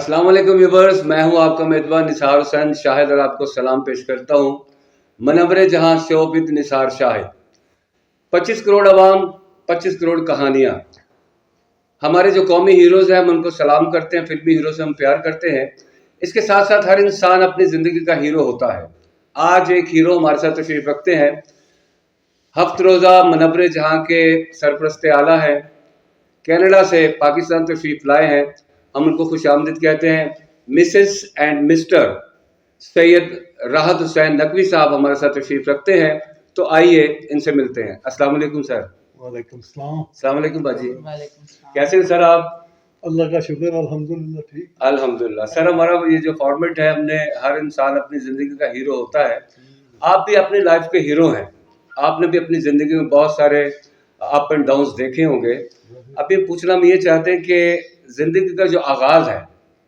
السلام علیکم ویورز، میں ہوں آپ کا میزبان نثار حسین شاہد اور آپ کو سلام پیش کرتا ہوں منور جہاں شو وتھ نثار شاہد۔ 25 کروڑ عوام، 25 کروڑ کہانیاں۔ ہمارے جو قومی ہیروز ہیں ہم ان کو سلام کرتے ہیں، فلمی ہیرو سے ہم پیار کرتے ہیں۔ اس کے ساتھ ساتھ ہر انسان اپنی زندگی کا ہیرو ہوتا ہے۔ آج ایک ہیرو ہمارے ساتھ تشریف رکھتے ہیں، ہفت روزہ منور جہاں کے سرپرست اعلیٰ ہیں، کینیڈا سے پاکستان تشریف لائے ہیں۔ ہم ان کو خوش آمدید کہتے ہیں۔ مسز اینڈ مسٹر سید راحت حسین نقوی صاحب ہمارے ساتھ تشریف رکھتے ہیں، تو آئیے ان سے ملتے ہیں۔ السلام علیکم سر۔ وعلیکم السلام۔ السلام علیکم باجی۔ وعلیکم السلام۔ کیسے ہیں سر آپ؟ اللہ کا شکر، الحمدللہ ٹھیک۔ الحمدللہ۔ سر ہمارا یہ جو فارمیٹ ہے، ہم نے ہر انسان اپنی زندگی کا ہیرو ہوتا ہے۔ آپ بھی اپنی لائف کے ہیرو ہیں، آپ نے بھی اپنی زندگی میں بہت سارے اپ اینڈ ڈاؤنز دیکھے ہوں گے۔ اب یہ پوچھنا ہم یہ چاہتے ہیں کہ زندگی کا جو آغاز ہے،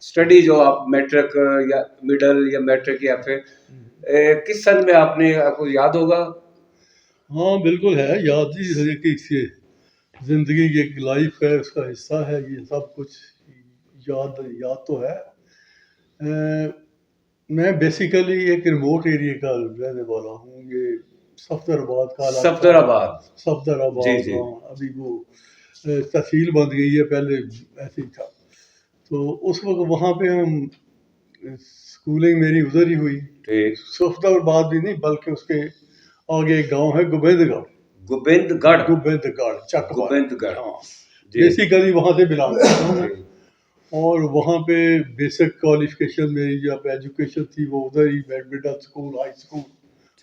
اسٹڈی جو آپ میٹرک یا مڈل یا میٹرک یا پھر کس سن میں آپ نے، آپ کو یاد ہوگا؟ ہاں بالکل ہے، یاد ہی ہے کہ اس زندگی کی ایک لائف ہے، اس کا حصہ ہے، یہ سب کچھ یاد تو ہے۔ میں بیسیکلی ایک ریموٹ ایریا کا رہنے والا ہوں، یہ صفدر آباد کا علاقہ۔ صفدر آباد جی جی۔ ہاں، ابھی وہ تحصیل بن گئی ہے، پہلے ایسے ہی تھا۔ تو اس وقت وہاں پہ ہم اسکولنگ میری ادھر ہی ہوئی۔ صفدر آباد بھی نہیں بلکہ اس کے آگے ایک گاؤں ہے گوبند گڑھ چک گوبند گڑھ۔ ہاں، بیسیکلی وہاں سے بلانگ کرتا ہوں میں۔ اور وہاں پہ بیسک کوالیفکیشن میری جب ایجوکیشن تھی وہ ادھر ہی، مڈل اسکول، ہائی اسکول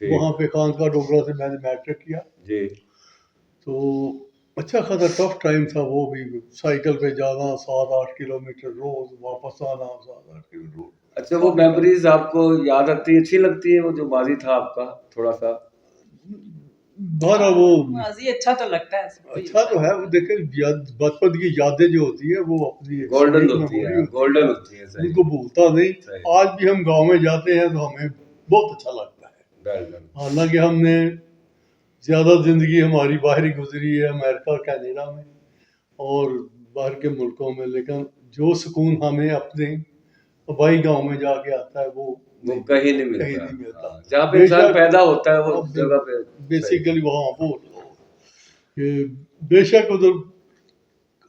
وہاں پہ خانقاہ ڈوگرہ سے میں نے میٹرک کیا۔ تو اچھا خاصا ٹف ٹائم تھا وہ بھی، سائیکل پہ جانا 7-8 کلومیٹر روز، واپس آنا 7-8 کلومیٹر روز۔ اچھا، وہ میموریز آپ کو یاد آتی ہیں، اچھی لگتی ہے وہ جو ماضی تھا آپ کا تھوڑا سا؟ بہرحال وہ ماضی اچھا تو لگتا ہے، اچھا تو ہے۔ وہ دیکھیں بچپن کی یادیں جو ہوتی ہیں وہ اپنی گولڈن ہوتی ہیں، گولڈن ہوتی ہیں، ان کو بھولتا نہیں۔ آج بھی ہم گاؤں میں جاتے ہیں تو ہمیں بہت اچھا لگتا ہے، حالانکہ ہم نے زیادہ زندگی ہماری باہری گزری ہے، امریکہ کینیڈا میں اور باہر کے ملکوں میں، لیکن جو سکون ہمیں اپنے آبائی گاؤں میں جا کے آتا ہے وہ کہیں نہیں ملتا۔ جہاں پہ انسان پیدا ہوتا ہے وہ جگہ پہ بیسیکلی وہاں وہ بے شک ادھر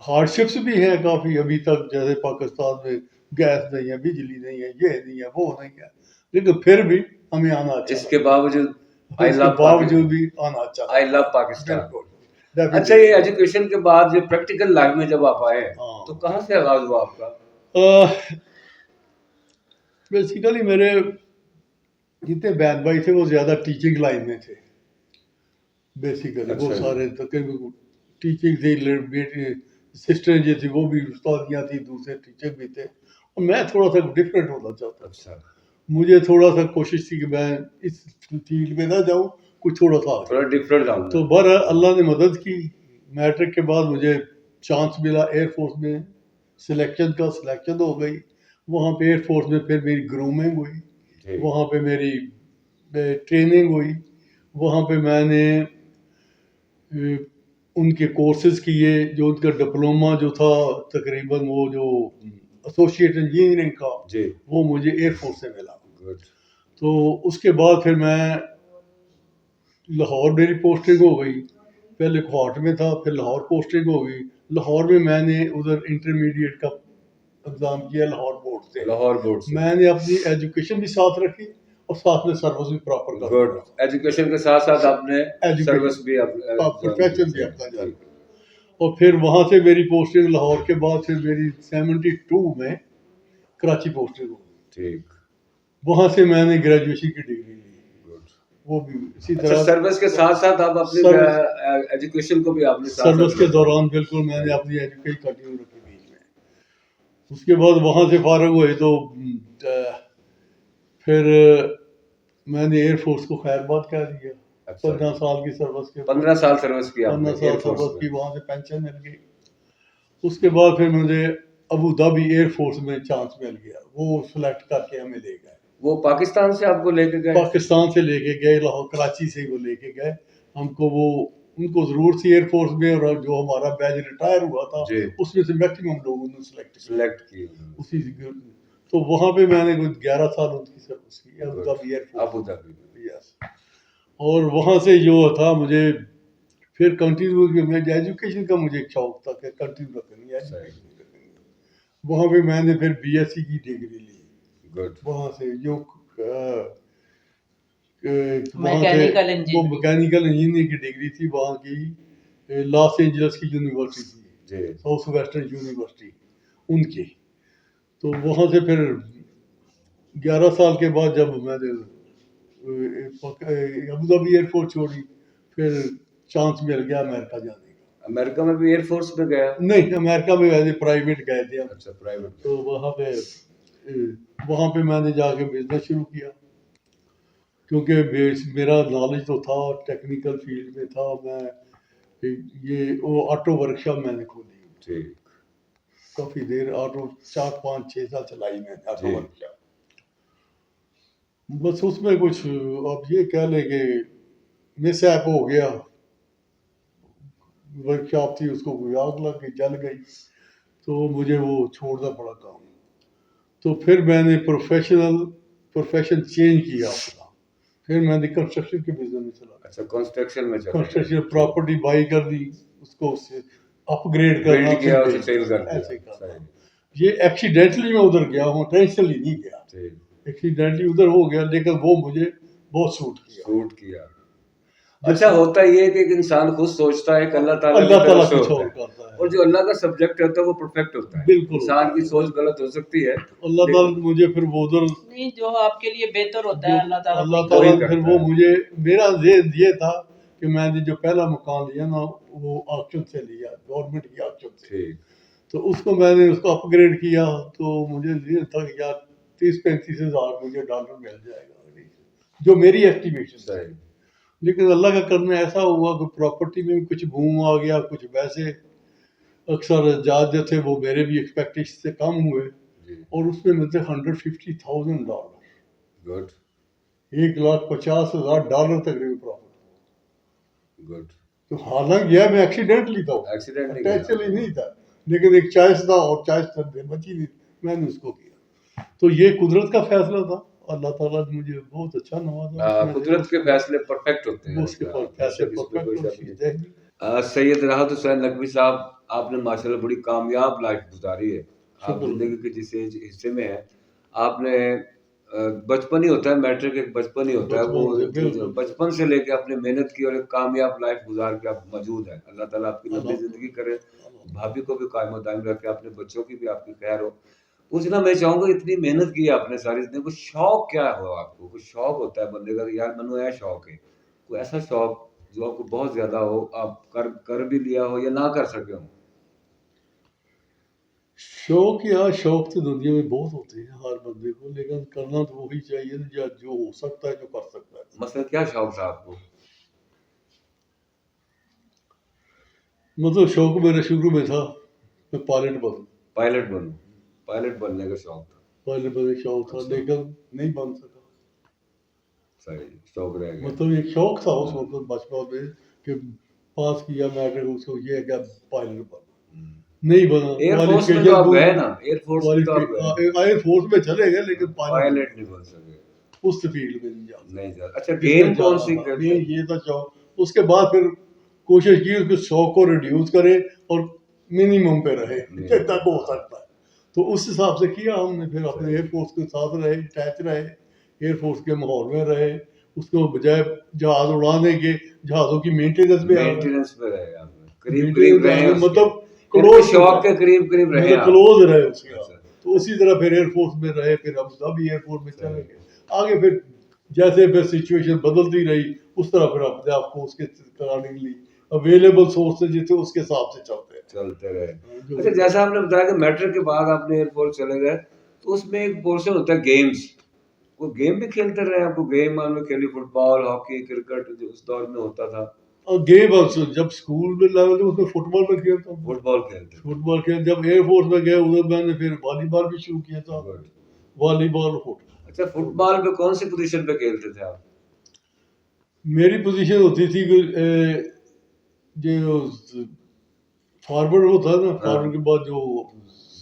ہارڈ شپس بھی ہیں کافی ابھی تک، جیسے پاکستان میں گیس نہیں ہے، بجلی نہیں ہے، یہ نہیں ہے، وہ نہیں ہے، لیکن پھر بھی ہمیں آنا اچھا، اس کے باوجود بھی آنا اچھا، آئی لو پاکستان۔ اچھا، یہ ایجوکیشن کے بعد جو پریکٹیکل لائف میں جب آپ آئے تو کہاں سے آغاز ہوا آپ کا؟ بیسیکلی میرے جتنے بہن بھائی تھے وہ زیادہ ٹیچنگ لائن میں تھے، بیسیکلی وہ سارے تقریباً ٹیچنگ تھی، بیٹی سسٹر جو تھی وہ بھی استادیاں تھیں، دوسرے ٹیچر بھی تھے، اور میں تھوڑا سا ڈفرینٹ ہونا چاہتا تھا۔ مجھے تھوڑا سا کوشش تھی کہ میں اس فیلڈ میں نہ جاؤں، کچھ تھوڑا سا ڈفرینٹ جاؤں۔ تو بہرحال اللہ نے مدد کی۔ میٹرک کے بعد مجھے چانس ملا ایئر فورس میں، سلیکشن ہو گئی وہاں پہ ایئر فورس میں۔ پھر میری گرومنگ ہوئی وہاں پہ، میری ٹریننگ ہوئی وہاں پہ، میں نے ان کے کورسز کیے، جو ان کا ڈپلومہ جو تھا تقریباً وہ جو ایسوسیٹ انجینئرنگ کا وہ مجھے ایئر فورس سے ملا۔ تو اس کے بعد پھر میں لاہور میری پوسٹنگ ہو گئی، پہلے کوہاٹ میں تھا، پھر لاہور پوسٹنگ ہو گئی۔ لاہور میں نے ادھر انٹرمیڈیٹ کا ایگزام کیا لاہور بورڈ سے۔ میں نے اپنی ایجوکیشن بھی ساتھ رکھی اور ساتھ میں سروس بھی پراپر کر، ایجوکیشن کے ساتھ ساتھ آپ نے سروس بھی، پروفیشن بھی اپنا جاری۔ اور پھر وہاں سے میری پوسٹنگ لاہور کے بعد پھر میری 72 میں کراچی پوسٹنگ ہوئی، وہاں سے میں نے گریجویشن کی ڈگری لی۔ وہ بھی اسی طرح سروس کے ساتھ ساتھ آپ اپنی ایجوکیشن کو بھی آپ نے سروس کے دوران بالکل میں نے اپنی ایجوکیشن کنٹینیو رکھی بیچ میں۔ اس کے بعد وہاں سے فارغ ہوئے تو پھر میں نے ایئر فورس کو خیر بات کہہ دیا۔ 15 سال کی سروس کے، 15 سال سروس کی، 15 سال سروس کی، وہاں سے پینشن مل گئی۔ اس کے بعد پھر مجھے ابو دھابی ایئر فورس میں چانس مل گیا، وہ سلیکٹ کر کے ہمیں لے گئے۔ وہ پاکستان سے آپ کو لے کے گئے؟ پاکستان سے لے کے گئے، لاہور کراچی سے وہ لے کے گئے ہم کو۔ وہ ان کو ضرورت تھی ایئر فورس میں، اور جو ہمارا بیچ ریٹائر ہوا تھا اس میں سے میکسیمم لوگوں نے سلیکٹ کی۔ اسی تو وہاں پہ میں نے کچھ 11 سال ان کی سروس کی Abu Dhabi air force Abu Dhabi میں. یس. اور وہاں سے جو تھا مجھے پھر کنٹینیو میں ایجوکیشن کا مجھے ایک شوق تھا کہ کنٹینیو کرنی ہے ایجوکیشن کرنی ہے. وہاں پہ میں نے پھر بی ایس سی کی ڈگری لی. گڈ. وہاں سے جو میکینیکل وہ میکینیکل انجینئرنگ کی ڈگری تھی وہاں کی لاس اینجلس کی یونیورسٹی تھی جی. ساؤتھ ویسٹرن یونیورسٹی ان کی. تو وہاں سے پھر 11 سال کے بعد جب میں نے ابو ظہبی ایئر فورس چھوڑی پھر چانس مل گیا امریکہ جانے کا. امریکہ میں بھی ایئر فورس میں گیا؟ نہیں امریکہ میں ویسے پرائیویٹ گئے تھے. اچھا پرائیویٹ. تو وہاں پہ میں نے جا کے بزنس شروع کیا کیونکہ میرا نالج تو تھا ٹیکنیکل فیلڈ میں تھا. میں یہ وہ آٹو ورک شاپ میں نے کھولی. ٹھیک. کافی دیر آٹو 4 5 6 سال چلائی میں نے آٹو ورک شاپ. بس اس میں کچھ اب یہ کہہ لیں کہ مس ایپ ہو گیا. ورک شاپ تھی اس کو کوئی آگ لگ گئی جل گئی تو مجھے وہ چھوڑنا پڑا کام. تو پھر میں نے پروفیشن چینج کیا اپنا. پھر میں نے کنسٹرکشن کے بزنس میں چلا. اچھا کنسٹرکشن میں چلا. کنسٹرکشن پراپرٹی بائی کر دی اس کو اپ گریڈ کرنا کیا اسے سیل کر ایسے کرنا. یہ ایکسیڈنٹلی میں ادھر گیا ہوں انٹینشنلی نہیں گیا. ایکسیڈنٹلی ادھر ہو گیا لیکن وہ مجھے بہت سوٹ کیا. اچھا ہوتا یہ ہے کہ ایک انسان خود سوچتا ہے کہ اللہ تعالیٰ کی چھوڑ کرتا ہے اور جو اللہ کا سبجیکٹ ہوتا ہے وہ پرفیکٹ ہوتا ہے. بالکل انسان کی سوچ غلط ہو سکتی ہے. اللہ تعالیٰ نے مجھے پھر وہ ادھر نہیں جو آپ کے لیے بہتر ہوتا ہے اللہ تعالیٰ نے پھر وہ مجھے میرا ذہن یہ تھا کہ میں نے جو پہلا مکان لیا نا وہ آکشن سے لیا گورنمنٹ کی آکشن سے. تو اس کو میں نے اس کو اپ گریڈ کیا تو مجھے ذہن تھا کہ یار 30-35 ہزار مجھے ڈالر مل جائے گا جو میری ایسٹیمیشن ہے. لیکن اللہ کا کرنا ایسا ہوا کہ پراپرٹی میں کچھ بوم آ گیا کچھ ویسے اکثر جاج جو تھے وہ میرے بھی ایکسپیکٹیشن سے کم ہوئے اور اس میں ملتے $150,000 گڈ. $1,50,000 تقریباً پروفٹ. گڈ. تو حالانکہ یہ میں ایکسیڈنٹلی تھا انٹینشنلی نہیں تھا لیکن ایک چوائس تھا اور چوائس بچی نہیں میں نے اس کو کیا. تو یہ قدرت کا فیصلہ تھا. اللہ تعالیٰ نے مجھے بہت اچھا نوازا. قدرت کے فیصلے پرفیکٹ ہوتے ہیں. سید راحت حسین نقوی صاحب آپ نے ماشاءاللہ بڑی کامیاب لائف گزاری ہے. آپ زندگی کے جس حصے میں ہیں آپ نے بچپن ہی ہوتا ہے میٹرک ایک بچپن ہی ہوتا ہے وہ بچپن سے لے کے آپ نے محنت کی اور ایک کامیاب لائف گزار کے آپ موجود ہیں. اللہ تعالیٰ آپ کی لمبی زندگی کرے بھابھی کو بھی قائم و دائم رکھے اپنے بچوں کی بھی آپ کی خیر ہو. پوچھنا میں چاہوں گا اتنی محنت کی آپ نے ساری زندگی کوئی شوق کیا ہو آپ کو؟ کوئی شوق ہوتا ہے بندے کا کہ یار منو یہ شوق ہے کوئی ایسا شوق جو آپ کو بہت زیادہ ہو آپ کر بھی لیا ہو یا نہ کر سکے ہوں؟ شوق تو دنیا میں بہت ہوتے ہیں ہر بندے کو لیکن کرنا تو وہی چاہیے جو ہو سکتا ہے جو کر سکتا ہے. مثلا کیا شوق تھا آپ کو؟ مطلب شوق میرا شروع میں تھا میں پائلٹ بننے کا شوق تھا. پائلٹ بننے کا شوق تھا لیکن نہیں بن سکا. صحیح شوق رہ گیا. مطلب ایک شوق تھا اس وقت بچپن میں کہ پاس کیا میٹرک اس کو یہ کہ پائلٹ بنا نہیں بنا. ایئر فورس میں تو آپ گئے نا ایئر فورس میں چلے گئے لیکن پائلٹ نہیں بن سکے اس فیلڈ میں نہیں جا. اچھا گیم کون سی یہ تھا شوق. اس کے بعد پھر کوشش کی اس کے شوق کو ریڈیوس کرے اور منیمم پہ رہے جتنا ہو سکتا ہے. تو اس حساب سے کیا ہم نے پھر اپنے ایئر فورس کے ساتھ رہے اٹیچ رہے ایئر فورس کے ماحول میں رہے. اس کو بجائے جہاز اڑانے کے جہازوں کی مینٹیننس پہ رہے قریب رہے مطلب شوق کے قریب رہے کلوز رہے اس کے. تو اسی طرح پھر ایئر فورس میں رہے پھر ابو ظہبی ایئر فورس میں چلے گئے آگے. پھر جیسے پھر سچویشن بدلتی رہی اس طرح پھر اپنے آپ کو اس کے اکارڈنگلی اویلیبل سورسز جو تھے اس کے حساب سے چلتے رہے. اچھا جیسا آپ نے بتایا کہ میٹرک کے بعد آپ نے ایئر فورس چلے گئے تو اس میں ایک پورشن ہوتا ہے گیمز. وہ گیم بھی کھیلتے رہے آپ کو؟ گیم میں کھیلی فٹ بال ہاکی کرکٹ جو اس دور میں ہوتا تھا. گیم جب اسکول میں لیول اس میں فٹ بال میں کھیلتا ہوں. فٹ بال کھیل جب ایئر فورس میں گئے ادھر میں نے پھر والی بال بھی شروع کیا تھا. والی بال فٹ بال. اچھا فٹ بال پہ کون سی پوزیشن پہ کھیلتے تھے آپ؟ میری پوزیشن ہوتی تھی جو فارورڈ ہوتا ہے نا فارورڈ کے بعد جو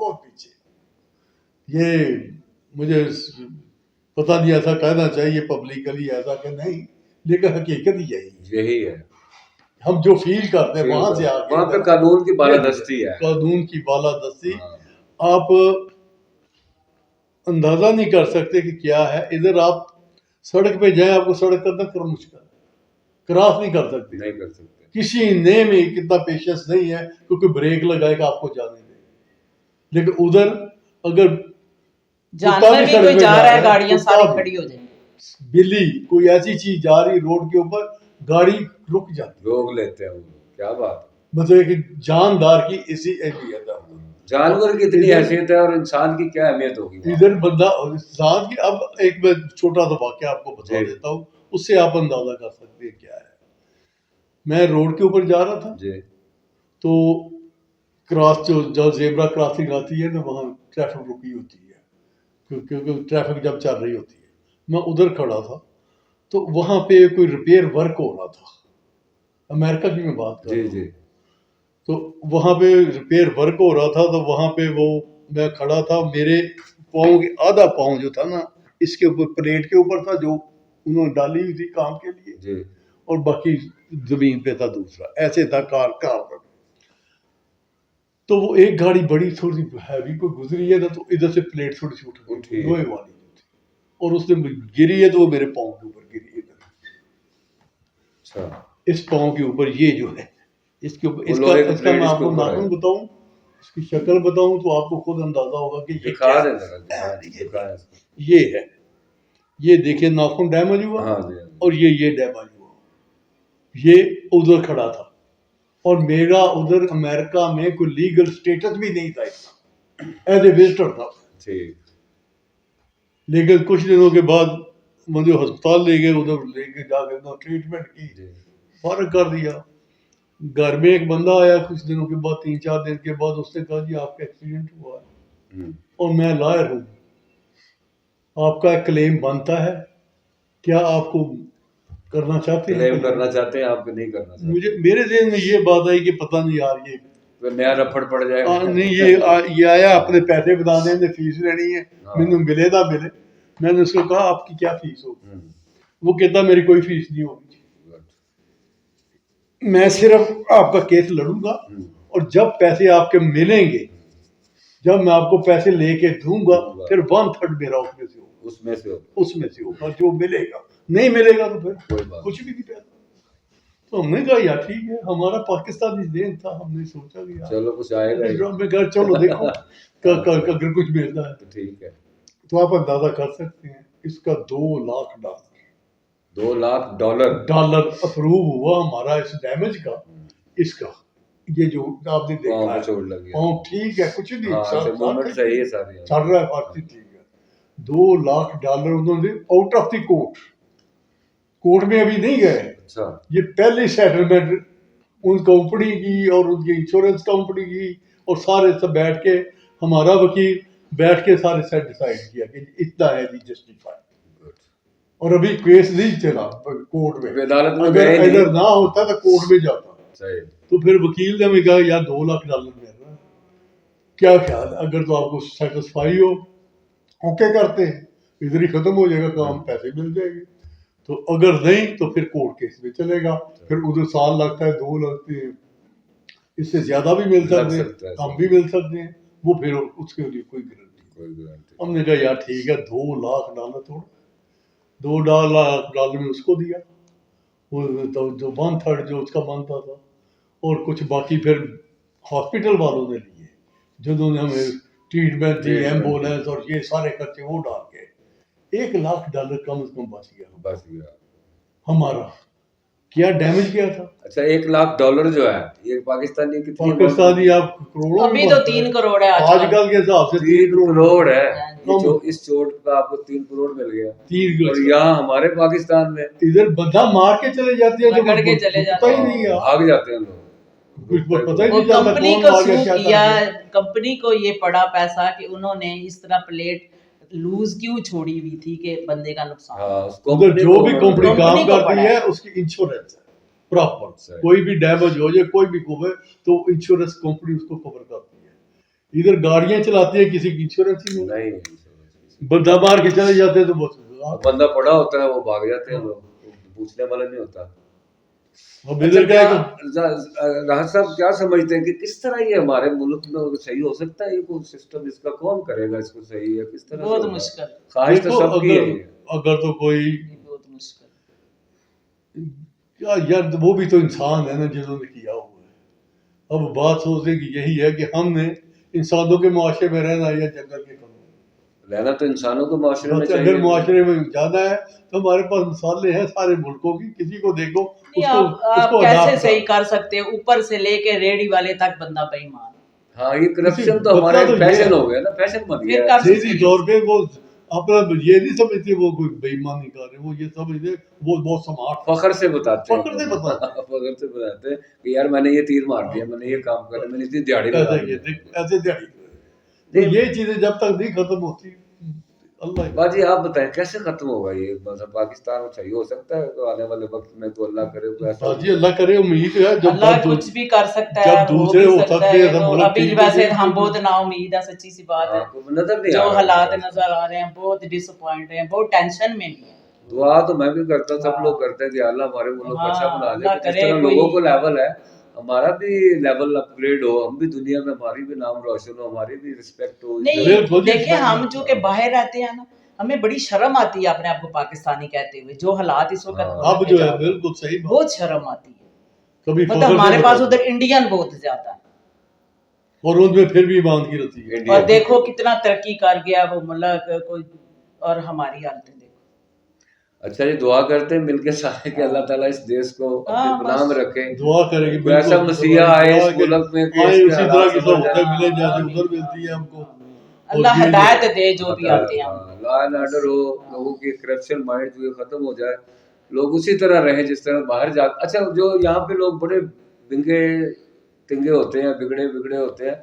بہت پیچھے. یہ مجھے پتہ نہیں ایسا کہنا چاہیے پبلکلی ایسا کہ نہیں، لیکن حقیقت یہی ہے. ہم جو فیل کرتے ہیں وہاں سے آگے وہاں پہ قانون کی بالادستی ہے. قانون کی بالادستی آپ اندازہ نہیں کر سکتے کہ کیا ہے. ادھر آپ سڑک پہ جائیں، آپ کو سڑک کا تک مشکل ہے، کراس نہیں کر سکتے. نہیں کر سکتے. کسی نے میں کتنا پیشنس نہیں ہے کیونکہ بریک لگائے گا آپ کو جانے دے. لیکن ادھر اگر جانور بھی کوئی جا رہا ہے گاڑیاں ساری کھڑی ہو جائیں گی. بلی کوئی ایسی چیز جا رہی روڈ کے اوپر، گاڑی رک جاتی، روک لیتے ہیں. کیا بات. مطلب کہ جاندار کی اسی اہمیت ہے. جانور کی اتنی حیثیت ہے اور انسان کی کیا اہمیت ہوگی. ادھر بندہ انسان کی. اب ایک میں چھوٹا سا واقعہ آپ کو بتا دیتا ہوں، اس سے آپ اندازہ کر سکتے ہیں کیا ہے. میں روڈ کے اوپر جا رہا تھا تو کراس جو زیبرا کراسنگ آتی ہے نا، وہاں ٹریفک رکی ہوتی ہے کیونکہ ٹریفک جب چل رہی ہوتی ہے. میں ادھر کھڑا تھا تو وہاں پہ کوئی ریپیئر ورک ہو رہا تھا. امریکہ کی میں بات کر رہا ہوں. تو وہاں پہ ریپیئر ورک ہو رہا تھا تو وہاں پہ وہ میں کھڑا تھا. میرے پاؤں کے آدھا پاؤں جو تھا نا اس کے اوپر پلیٹ کے اوپر تھا جو انہوں نے ڈالی ہوئی تھی کام کے لیے، اور باقی زمین پہ تھا دوسرا. ایسے تھا کار پر. تو وہ ایک گاڑی بڑی تھوڑی ہیوی کوئی گزری ہے نا، تو ادھر سے پلیٹ تھوڑی سی اٹھی لوہے والی تھی، اور اس نے گری ہے تو وہ میرے پاؤں کے اوپر گری ہے. اس پاؤں کے اوپر یہ جو ہے اس کے اوپر اس کا میں آپ کو ناخن بتاؤں، اس کی شکل بتاؤں تو آپ کو خود اندازہ ہوگا کہ یہ کیا ہے. یہ ہے، یہ دیکھیں ناخن ڈیمیج ہوا اور یہ ڈیمیج ہوا. یہ ادھر کھڑا تھا اور میرا ادھر امریکہ میں کوئی لیگل سٹیٹس بھی نہیں تھا، ایز اے وزٹر تھا. لیکن کچھ دنوں کے بعد مجھے ہسپتال لے گئے، ادھر لے کے جا کے ٹریٹمنٹ کی، فارغ کر دیا. گھر میں ایک بندہ آیا کچھ دنوں کے بعد، 3-4 دن کے بعد، اس نے کہا جی آپ کا ایکسیڈنٹ ہوا ہے اور میں لائر ہوں، آپ کا کلیم بنتا ہے، کیا آپ کو کرنا چاہتے ہیں؟ کلیم کرنا چاہتے ہیں آپ کو نہیں کرنا چاہتے. مجھے میرے ذہن میں یہ بات آئی کہ پتہ نہیں یار یہ نیا رفڑ پڑ جائے گا. نہیں یہ آیا اپنے پیسے بتانے نے فیس لینی ہے، مجھے ملے نہ ملے. میں نے اس کو کہا آپ کی کیا فیس ہوگی؟ وہ کہتا میری کوئی فیس نہیں ہوگی، میں صرف آپ کا کیس لڑوں گا اور جب پیسے آپ کے ملیں گے، جب میں آپ کو پیسے لے کے دوں گا، پھر 1/3 میرا اس میں سے ہوگا جو ملے گا. نہیں ملے گا تو پھر کچھ بھی نہیں پیسہ. تو ہم نے کہا یار ٹھیک ہے، ہمارا پاکستانی ذہن تھا، ہم نے سوچا کہ چلو کچھ آئے گا، میں کہا چلو دیکھو اگر کچھ ملتا ہے ٹھیک ہے. تو آپ اندازہ کر سکتے ہیں اس کا $2 لاکھ $2 لاکھ اپروو ہوا ہمارا اس ڈیمیج کا. اس کا یہ جو آپ نے دیکھا ہے ٹھیک ہے، کچھ نہیں چل رہا ہے، بات ٹھیک ہے. $2 لاکھ انہوں نے آؤٹ آف دی کورٹ میں ابھی نہیں گئے. یہ پہلی سیٹلمنٹ ان کمپنی کی اور ان کی انشورنس کمپنی کی اور سارے سے بیٹھ کے ہمارا وکیل بیٹھ کے سارے سے ڈیسائیڈ کیا کہ اتنا ہے جی جسٹیفائی. اور ابھی کیس نہیں چلا کورٹ میں، اگر ادھر نہ ہوتا تو کورٹ میں جاتا. تو پھر وکیل نے ہمیں کہا یار $2 لاکھ مل رہا ہے، کیا خیال ہے؟ اگر تو آپ کو سیٹسفائی ہو اوکے کرتے ہیں، ادھر ہی ختم ہو جائے گا کام، پیسے مل جائے گے. تو اگر نہیں تو پھر کورٹ کیس میں چلے گا، پھر ادھر سال لگتا ہے، 2 لگتے ہیں، اس سے زیادہ بھی مل سکتے ہیں، کم بھی مل سکتے ہیں. وہ پھر اس کے لیے کوئی گارنٹی. ہم نے کہا یار ٹھیک ہے، $2 لاکھ تھوڑا، $2 لاکھ میں اس کو دیا، وہ جو 1/3 جو اس کا بنتا تھا، اور کچھ باقی پھر ہاسپٹل والوں نے لیے جنہوں نے ہمیں ٹریٹمنٹ دی، ایمبولینس اور یہ سارے خرچے وہ ڈال کے $1 لاکھ کم از کم بچ گیا ہمارا. کیا ڈیمیج کیا تھا؟ اچھا $1 لاکھ جو ہے یہ پاکستانی آپ کروڑوں، ابھی تو 3 کروڑ ہے آج کل کے حساب سے 3 کروڑ ہے. اس چوٹ کا آپ کو 3 کروڑ مل گیا. اور یہاں ہمارے پاکستان میں ادھر بندہ مار کے چلے جاتے ہیں، پکڑ کے چلے جاتے ہیں، بھاگ جاتے ہیں لوگ. کمپنی کو سو کیا، کمپنی کو یہ پڑا پیسہ کہ انہوں نے اس طرح پلیٹ لوز کیوں چھوڑی ہوئی تھی کہ بندے کا نقصان. جو بھی کمپنی کام کرتی ہے اس کی انشورنس ہے پراپر، کوئی بھی ڈیمیج ہو جائے، کوئی بھی ہوئے تو انشورنس کمپنی اس کو کور کرتی ہے. ادھر گاڑیاں چلاتے ہیں کسی کی انشورنس ہی نہیں، نہیں بندہ مار کے چلے جاتے ہیں تو بس بندہ پڑا ہوتا ہے وہ بھاگ جاتے ہیں لوگ، پوچھنے والا نہیں ہوتا. اب ادھر کیا ہے کہ راحت صاحب کیا سمجھتے ہیں کہ کس طرح یہ ہمارے ملک میں صحیح ہو سکتا ہے یہ کوئی سسٹم، اس کا کون کرے گا اس کو صحیح ہے کس طرح سے بہت ہوگا؟ مشکل، خواہش تو دیکھو سب کی ہے یہ. اگر تو کوئی بہت مشکل. یار وہ بھی تو انسان ہے نا جنہوں نے کیا ہوا ہے. اب بات سوچنے کی یہی ہے کہ ہم نے انسانوں کے معاشرے میں رہنا ہے یا جنگل کے قانون. رہنا تو انسانوں کو معاشرے میں بس چاہیے. اگر معاشرے میں جانا ہے تو ہمارے پاس مثالیں ہیں سارے ملکوں کی، کسی کو دیکھو نہیں، اس آپ کو کیسے adopt صحیح کرو. کر سکتے ہیں؟ اوپر سے لے کے ریڑھی والے تک بندہ بے ایمان. ہاں یہ کرپشن تو ہمارا ایک فیشن ہو گیا نا، فیشن بن گیا ہے. سیاسی طور پہ وہ اپنا یہ نہیں سمجھتے وہ کوئی بے ایمانی کر رہے، وہ یہ سمجھتے وہ بہت سمارٹ فخر سے بتاتے ہیں، فخر سے بتاتے ہیں. فخر سے بتاتے ہیں کہ یار میں نے یہ تیر مار دیا، میں نے یہ کام کر میں نے اتنی دیہڑی لگا دی. ایسے دیہڑی. تو یہ چیزیں جب تک نہیں ختم ہوتی اللہ باجی آپ بتائیں کیسے ختم ہوگا یہ مطلب پاکستان میں صحیح ہو سکتا ہے تو آنے والے وقت میں تو اللہ کرے کوئی ایسا جی اللہ کرے، امید ہے جب اللہ کچھ بھی کر سکتا ہے، جب ہو دوسرے بھی ہو سکتا سکتے ہے. ہیں تو ابھی ویسے ہم بہت نا امید ہے، سچی سی بات ہے. نظر نہیں جو آ رہا حالات نظر آ رہے ہیں بہت ڈس اپوائنٹ ہیں، بہت ٹینشن میں بھی ہیں. دعا تو میں بھی کرتا ہوں، سب لوگ کرتے ہیں کہ اللہ ہمارے ملک کو اچھا بنا دے. اللہ جس کرے طرح کوئی- لوگوں کو لیول ہے ہمارا بھی لیول اپ گریڈ ہو، ہم بھی دنیا میں ہماری بھی نام روشن ہو، ہماری بھی رسپیکٹ ہو. نہیں دیکھیں ہم جو کہ باہر رہتے ہیں نا، ہمیں بڑی شرم آتی ہے اپنے آپ کو پاکستانی کہتے ہوئے. جو حالات اس وقت اب جو ہے بالکل صحیح بات. بہت شرم آتی ہے. کبھی مطلب ہمارے پاس ادھر انڈین بہت زیادہ ہے، اور ان میں پھر بھی ایمان کی رہتی ہے. اور دیکھو کتنا ترقی کر گیا وہ ملک کوئی، اور ہماری حالتیں دیکھو. اچھا یہ دعا کرتے ہیں مل کے سارے کہ اللہ تعالیٰ اس دیش کو اپنے پناہ میں رکھے. دعا کرے کہ ایسا مسیحا آئے اس ملک میں کہ اس کے اسی طرح حالات کی سمجھ سہولتیں آئیں. ملیں جیسے ادھر ملتی ہے ہم کو. اللہ ہدایت دے جو بھی آتے ہیں. لا اینڈ آرڈر ہو، لوگوں کی کرپشن مائنڈ جو ختم ہو جائے، لوگ اسی طرح رہیں جس طرح باہر جا. اچھا جو یہاں پہ لوگ بڑے بنگے تنگے ہوتے ہیں، بگڑے ہوتے ہیں،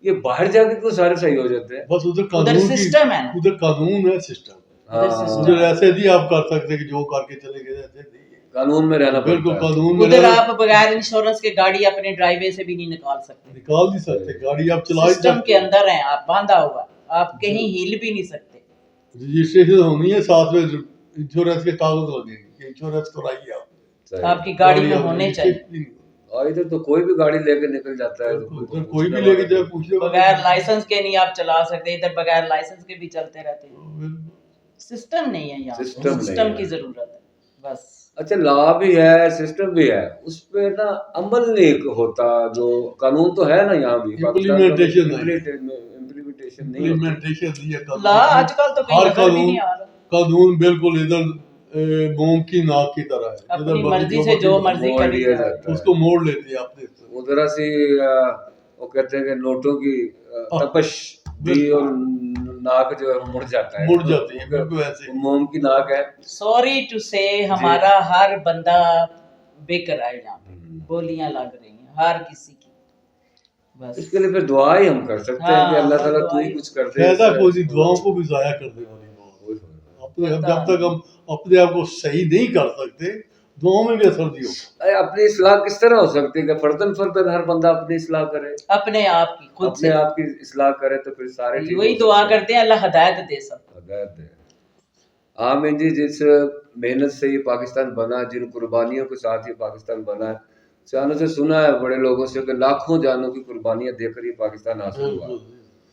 یہ باہر جا کے کیوں سارے صحیح ہو جاتے ہیں؟ بس ادھر ادھر قانون سسٹم ہے نا، ادھر قانون ہے سسٹم. ادھر ایسے نہیں آپ کر سکتے کہ جو کر کے چلے گئے ایسے نہیں ہے. قانون میں رہنا بالکل پڑتا ہے. قانون میں ادھر آپ بغیر انشورنس کے گاڑی اپنے ڈرائی وے سے بھی نہیں نکال سکتے. نکال نہیں سکتے گاڑی آپ چلا ہی سسٹم کے اندر ہیں آپ، باندھا ہوا، آپ کہیں ہیل بھی نہیں سکتے. رجسٹریشن ہونی ہے، ساتھ میں انشورنس کے کاغذ لگیں گے کہ انشورنس کرائیے آپ. آپ کی گاڑی میں ہونے چاہیے. اور ادھر تو کوئی بھی گاڑی لے کے نکل جاتا ہے، ادھر کوئی بھی لے کے جائے پوچھ لے. بغیر لائسنس کے نہیں آپ چلا سکتے، ادھر بغیر لائسنس کے بھی چلتے رہتے ہیں. سسٹم نہیں ہے یہاں، سسٹم کی ضرورت ہے بس. اچھا لا بھی ہے، سسٹم بھی ہے، اس پہ نا عمل نہیں ہوتا. جو قانون تو ہے نا یہاں بھی، امپلیمنٹیشن نہیں ہوتی. لا آج کل تو کہیں نظر بھی نہیں آ رہا. قانون بالکل ادھر موم کی ناک کی طرح ہے، اپنی مرضی سے جو مرضی موڑ کری لیا جائے. جاتا ہے. اس کو موڑ لیتے ہیں آپ دیکھتے وہ ذرا سی وہ کہتے ہیں کہ نوٹوں کی تپش بھی اور ناک جو ہے مڑ جاتا ہے، مڑ جاتی ہے بالکل ایسے. موم کی ناک ہے. سوری ٹو سے ہمارا ہر بندہ بک رہا ہے یہاں پہ، بولیاں لگ رہی ہیں ہر کسی کی. بس اس کے لیے پھر دعا ہی ہم کر سکتے ہیں کہ اللہ تعالیٰ تو ہی کچھ کر دے. فائدہ کوئی دعاؤں کو بھی ضائع کر دے والی بات. جب تک ہم اپنے آپ کو صحیح نہیں کر سکتے دعاؤں میں بھی اثر نہیں ہوگا. اپنی اصلاح کس طرح ہو سکتی ہے کہ فردن ہر بندہ اپنی اصلاح کرے، اپنے آپ کی خود سے اپنے آپ کی اصلاح کرے تو پھر سارے ٹھیک. وہی دعا کرتے ہیں اللہ ہدایت دے سب کو. ہدایت دے. آمین جی. جس محنت سے یہ پاکستان بنا، جن قربانیوں کے ساتھ یہ پاکستان بنا ہے، سیانوں سے سنا ہے بڑے لوگوں سے کہ لاکھوں جانوں کی قربانیاں دے کر یہ پاکستان حاصل ہوا.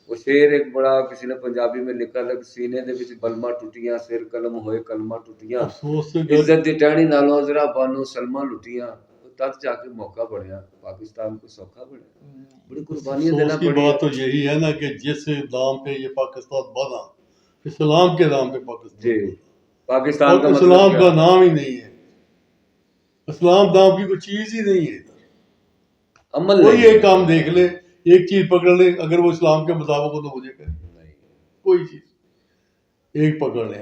وہ شعر ایک بڑا کسی نے پنجابی میں لکھا تھا کہ سینے دے وچ بلما ٹوٹیاں، سر قلم ہوئے کلمہ ٹوٹیاں، عزت دی ٹہنی نالوں ذرا بانو سلمہ لٹیاں، تد جا کے موقع بنیا پاکستان کو سوکھا بنیا. بڑی قربانیاں دینا کی پڑی. بات تو یہی ہے نا کہ جس نام پہ یہ پاکستان بنا، اسلام کے نام پہ پاکستان جی پاکستان کا اسلام کا نام ہی نہیں ہے. اسلام نام کی کوئی چیز ہی نہیں ہے. عمل کوئی ایک کام دیکھ لے، ایک چیز پکڑ لے، اگر وہ اسلام کے مطابق ہو تو مجھے کرے. کوئی چیز ایک پکڑ لے.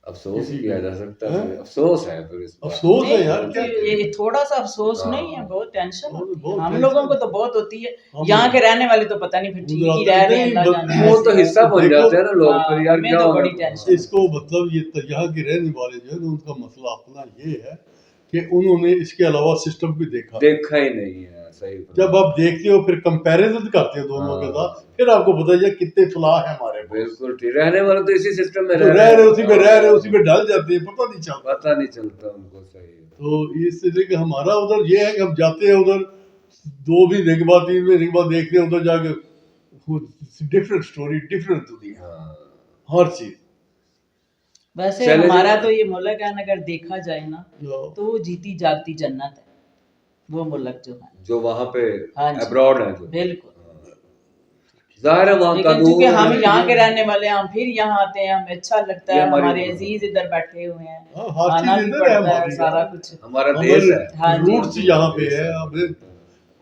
افسوس کیا جا سکتا ہے، افسوس ہے. پھر اس افسوس ہے یار. یہ تھوڑا سا افسوس نہیں ہے، بہت ٹینشن ہوتی ہے. ہم لوگوں کو تو بہت ہوتی ہے، یہاں کے رہنے والے تو پتہ نہیں پھر ٹھیک ہی رہ رہے ہیں. اللہ جانے. وہ تو حصہ بن جاتے ہیں نا لوگ پھر یار ہمیں کیا تو ہوگا. بڑی ٹینشن. اس کو مطلب یہ یہاں کے رہنے والے جو ہے نا ان کا مسئلہ اپنا یہ ہے کہ انہوں نے اس کے علاوہ سسٹم بھی دیکھا ہی نہیں ہے. صحیح جب آپ دیکھتے ہو پھر کمپیریزن کرتے ہو دونوں کے ساتھ پھر آپ کو پتا ہے کتنے فلاح ہیں ہمارے پاس. بالکل ٹھیک. رہنے والے تو اسی سسٹم میں تو رہ رہ رہے اسی میں رہ رہے اسی میں ڈل جاتے ہیں پتہ نہیں چلتا. پتہ نہیں چلتا ان کو. صحیح. تو اس لیے کہ ہمارا ادھر یہ ہے کہ ہم جاتے ہیں ادھر 2 مہینے کے بعد 3 مہینے کے بعد دیکھتے ہیں ادھر جا کے ڈفرینٹ اسٹوری ڈفرینٹ دنیا ہر چیز. ویسے چلے ہمارا تو یہ ملک ہے نا اگر دیکھا جائے نا تو وہ جیتی جاگتی جنت ہے وہ ملک جو ہے جو وہاں پہ ہاں جی. ابراڈ ہیں جو بالکل. ظاہر ہے وہاں لیکن چونکہ ہم یہاں کے رہنے والے ہیں ہم پھر یہاں آتے ہیں ہمیں اچھا لگتا ہے ہمارے عزیز ادھر بیٹھے ہوئے ہیں ہر آنا چیز بھی ادھر ہے پڑتا ہے ہماری. سارا کچھ ہمارا دیش ہے. ہاں جی. روٹس یہاں پہ ہے. ہمیں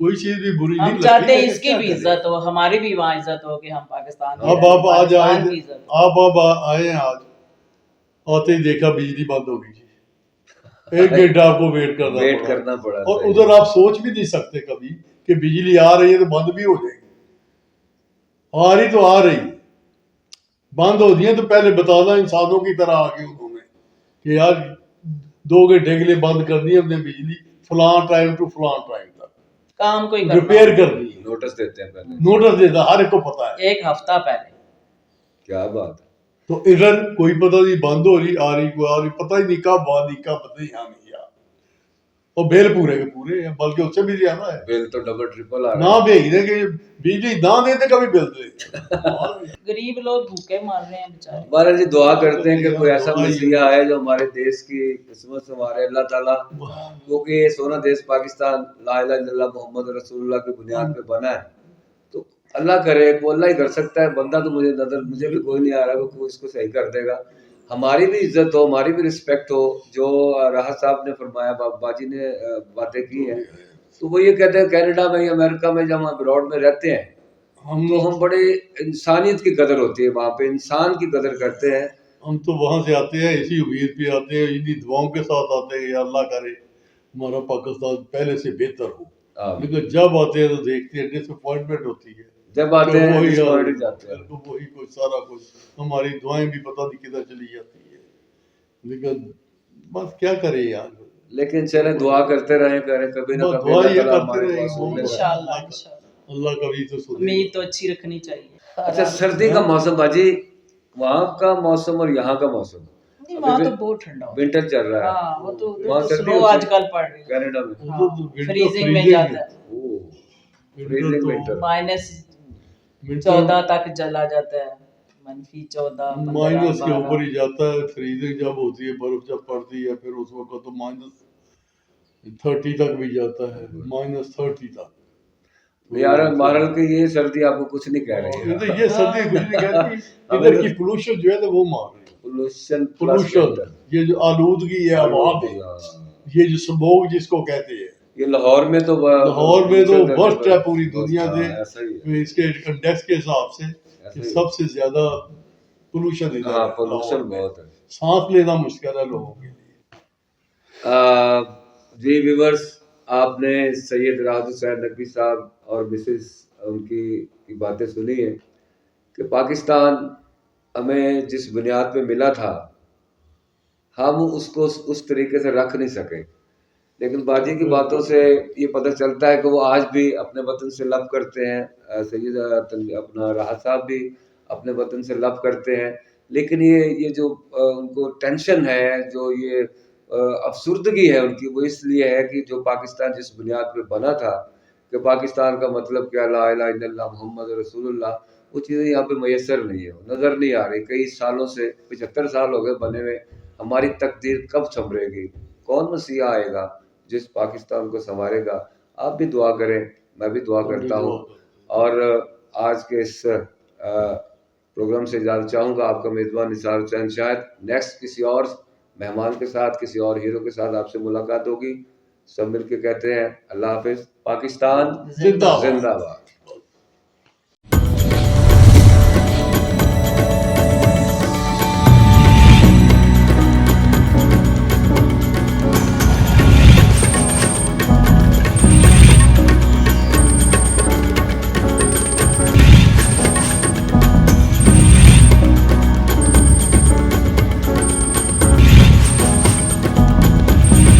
کوئی چیز بھی بری نہیں ہم لگتی. چاہتے ہیں اس کی بھی عزت ہو ہماری بھی وہاں عزت ہو کہ ہم پاکستان اب آپ آج آئے پاکستان کی عزت. آپ آئے ہیں آج آتے ہی دیکھا بجلی بند ہو گئی جی. 1 گھنٹہ آپ کو ویٹ کرنا پڑا. اور ادھر آپ سوچ بھی نہیں سکتے کبھی کہ بجلی آ رہی ہے تو بند بھی ہو جائے گی. آ رہی تو آ رہی بند ہو ہے تو پہلے بتانا انسانوں کی طرح آگے انہوں نے کہ یار 2 گھنٹے کے لیے بند کرنی ہے ہم نے بجلی فلاں ٹائم ٹو فلاں ٹائم تک کام کوئی ریپیئر کرنی ہے. نوٹس دیتے ہیں پہلے. نوٹس دیتا ہر ایک کو پتا ہے. 1 ہفتہ پہلے. کیا بات ہے. تو ادھر کوئی پتہ نہیں بند ہو رہی آ رہی کوئی آ رہی پتہ ہی نہیں کب آ رہی کب پتہ نہیں آ نہیں آ. اور بل پورے کے پورے ہیں بلکہ اس سے بھی زیادہ ہے. بل تو ڈبل ٹرپل آ رہا نہ بھیج دیں کہ بجلی نہ دیتے کبھی بل دے. غریب لوگ بھوکے مر رہے ہیں بیچارے. ہمارا جی دعا کرتے ہیں کہ کوئی ایسا مسیحا آئے جو ہمارے دیش کی قسمت سنوارے. اللہ تعالیٰ کیونکہ یہ سونا دیش پاکستان لا الہ الا اللہ محمد رسول اللہ کی بنیاد پہ بنا ہے تو اللہ کرے وہ اللہ ہی کر سکتا ہے. بندہ تو مجھے بھی کوئی نہیں آ رہا کہ اس کو صحیح کر دے گا. ہماری بھی عزت ہو ہماری بھی رسپیکٹ ہو. جو راحت صاحب نے فرمایا باجی نے باتیں کی ہیں تو وہ یہ کہتے ہیں کینیڈا میں یا امریکہ میں جب ہم ابراڈ میں رہتے ہیں تو ہم بڑے انسانیت کی قدر ہوتی ہے وہاں پہ انسان کی قدر کرتے ہیں. ہم تو وہاں سے آتے ہیں اسی امید پہ آتے ہیں انہی دعاؤں کے ساتھ آتے ہیں یا اللہ کرے ہمارا پاکستان پہلے سے بہتر ہو. لیکن جب آتے ہیں تو دیکھتے ہیں ڈس اپوائنٹمنٹ ہوتی ہے. جب آتے ہیں وہی جاتے ہیں وہی کچھ سارا کچھ ہماری دعائیں بھی پتہ نہیں کدھر چلی جاتی ہے. لیکن بس کیا کریں یار. لیکن چلے دعا کرتے رہیں کریں کبھی نہ کبھی دعا یہ اللہ کرتے رہیں انشاءاللہ اللہ کبھی تو سنے. امید تو اچھی رکھنی چاہیے. اچھا سردی کا موسم باجی وہاں کا موسم اور یہاں کا موسم وہاں تو بہت ٹھنڈا ہوتا ہے. ونٹر چل رہا ہے. ہاں وہ تو وہاں سردی سنو آج کل پڑ رہی ہے کینیڈا میں فریزنگ میں جاتا ہے. فریزنگ ونٹر -14 تک چلا جاتا ہے. -14 مائنس کے اوپر ہی جاتا ہے. فریزنگ جب ہوتی ہے برف جب پڑتی ہے پھر اس وقت تو -30 تک بھی جاتا ہے. -30 تک یار بہرحال کہ یہ سردی آپ کو کچھ نہیں کہہ رہی ہے. یہ سردی کچھ نہیں کہتی. ادھر کی پولوشن جو ہے تو وہ مار رہی ہے. پولوشن یہ جو آلودگی ہے ہوا میں یہ جو سموگ جس کو کہتے ہیں یہ لاہور میں تو ورسٹ ہے پوری دنیا سے. اس کے انڈیکس کے حساب سے سب سے زیادہ پولوشن ادھر ہے. پولوشن بہت ہے. سانس لینا مشکل ہے لوگوں کے لیے. جی ویورز آپ نے سید راحت حسین نقوی صاحب اور مسز ان کی باتیں سنی ہیں کہ پاکستان ہمیں جس بنیاد پہ ملا تھا ہم اس کو اس طریقے سے رکھ نہیں سکے. لیکن باجی کی باتوں سے یہ پتہ چلتا ہے کہ وہ آج بھی اپنے وطن سے لو کرتے ہیں. سید اپنا راحت صاحب بھی اپنے وطن سے لو کرتے ہیں. لیکن یہ جو ان کو ٹینشن ہے جو یہ افسردگی ہے ان کی وہ اس لیے ہے کہ جو پاکستان جس بنیاد پہ بنا تھا کہ پاکستان کا مطلب کیا لا الہ الا اللہ محمد رسول اللہ وہ چیزیں یہاں پہ میسر نہیں ہے نظر نہیں آ رہی. کئی سالوں سے 75 سال ہو گئے بنے ہوئے. ہماری تقدیر کب سنورے گی؟ کون مسیحا آئے گا جس پاکستان کو سنوارے گا؟ آپ بھی دعا کریں میں بھی دعا کرتا ہوں. اور آج کے اس پروگرام سے اجازت چاہوں گا. آپ کا میزبان نثار حسین. شاید نیکسٹ کسی اور مہمان کے ساتھ کسی اور ہیرو کے ساتھ آپ سے ملاقات ہوگی. سب مل کے کہتے ہیں اللہ حافظ. پاکستان زندہ باد.